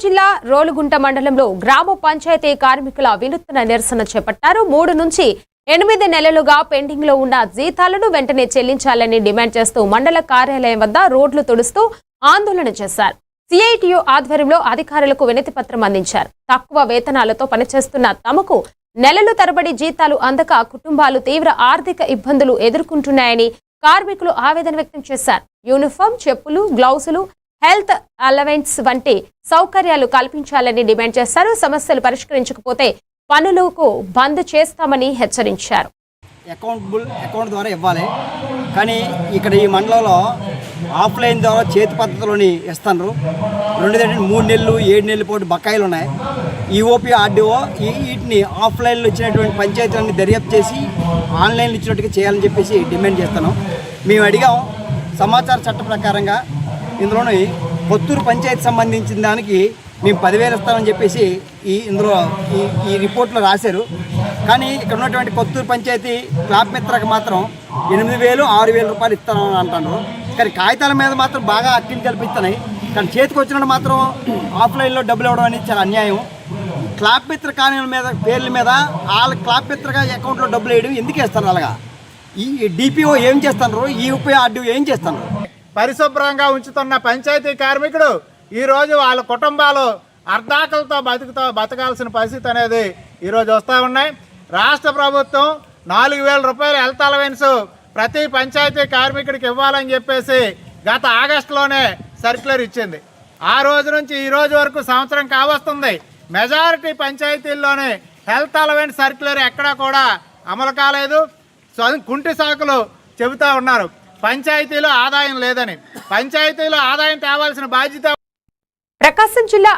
జిల్లా రోలుగుంట మండలంలో గ్రామ పంచాయతీ కార్మికుల వినూత్న నిరసన చేపట్టారు. 3 నుంచి 8 నెలలుగా పెండింగ్ లో ఉన్న జీతాలను వెంటనే చెల్లించాలని డిమాండ్ చేస్తూ మండల కార్యాలయం వద్ద రోడ్లు తుడుస్తూ ఆందోళన చేశారు. సిఐటియు ఆధ్వర్యంలో అధికారులకు వినతి పత్రం అందించారు. తక్కువ వేతనాలతో పనిచేస్తున్న తమకు నెలలు తరబడి జీతాలు అందక కుటుంబాలు తీవ్ర ఆర్థిక ఇబ్బందులు ఎదుర్కొంటున్నాయని కార్మికులు ఆవేదన వ్యక్తం చేశారు. యూనిఫామ్, చెప్పులు, గ్లౌజులు, హెల్త్ అలవెన్స్ వంటి సౌకర్యాలు కల్పించాలని డిమాండ్ చేశారు. సమస్యలు పరిష్కరించకపోతే పనులకు బంద్ చేస్తామని హెచ్చరించారు. అకౌంట్ ద్వారా ఇవ్వాలి, కానీ ఇక్కడ ఈ మండలంలో ఆఫ్లైన్ ద్వారా చేతి పద్ధతిలోని ఇస్తున్నారు. 3 నెలలు 7 నెలల పాటు బకాయిలు ఉన్నాయి. ఈఓపీ ఆర్డీఓ వీటిని ఆఫ్లైన్లో ఇచ్చినటువంటి పంచాయతీలన్నీ దర్యాప్తు చేసి ఆన్లైన్లో ఇచ్చినట్టుగా చేయాలని చెప్పేసి డిమాండ్ చేస్తున్నాం. మేము అడిగాం, సమాచార చట్ట ప్రకారంగా ఇందులోని కొత్తూరు పంచాయతీ సంబంధించిన దానికి మేము 10,000 ఇస్తామని చెప్పేసి ఈ రిపోర్ట్లో రాశారు. కానీ ఇక్కడ ఉన్నటువంటి కొత్తూరు పంచాయతీ క్లాబ్ మిత్రకు మాత్రం 8,000, 6,000 రూపాయలు ఇస్తామని అంటున్నారు. కానీ కాగితాల మీద మాత్రం బాగా అక్కిని కల్పిస్తున్నాయి. కానీ చేతికి వచ్చినట్టు మాత్రం ఆఫ్లైన్లో డబ్బులు ఇవ్వడం అనేది చాలా అన్యాయం. క్లాబ్ మిత్ర కాని మీద పేర్ల మీద వాళ్ళ క్లాబ్ మిత్రగా అకౌంట్లో డబ్బులు వేయడం ఎందుకు వేస్తారు? అలాగా ఈ డిపిఓ ఏం చేస్తున్నారు, ఈఓపీ ఆర్డీఓ ఏం చేస్తున్నారు? పరిశుభ్రంగా ఉంచుతున్న పంచాయతీ కార్మికుడు ఈరోజు వాళ్ళ కుటుంబాలు అర్ధాకలతో బతకాల్సిన పరిస్థితి అనేది ఈరోజు వస్తూ ఉన్నాయి. రాష్ట్ర ప్రభుత్వం 4,000 రూపాయలు హెల్త్ అలవెన్స్ ప్రతి పంచాయతీ కార్మికుడికి ఇవ్వాలని చెప్పేసి గత ఆగస్టులోనే సర్క్యులర్ ఇచ్చింది. ఆ రోజు నుంచి ఈ రోజు వరకు సంవత్సరం కావస్తుంది. మెజారిటీ పంచాయతీల్లోనే హెల్త్ అలవెన్స్ సర్క్యులర్ ఎక్కడా కూడా అమలు కాలేదు. కుంటి సాకులు చెబుతూ ఉన్నారు. పంచాయతీలో ఆదాయం లేదని. పంచాయతీలో ఆదాయం తేవాల్సిన బాధ్యత ప్రకాశం జిల్లా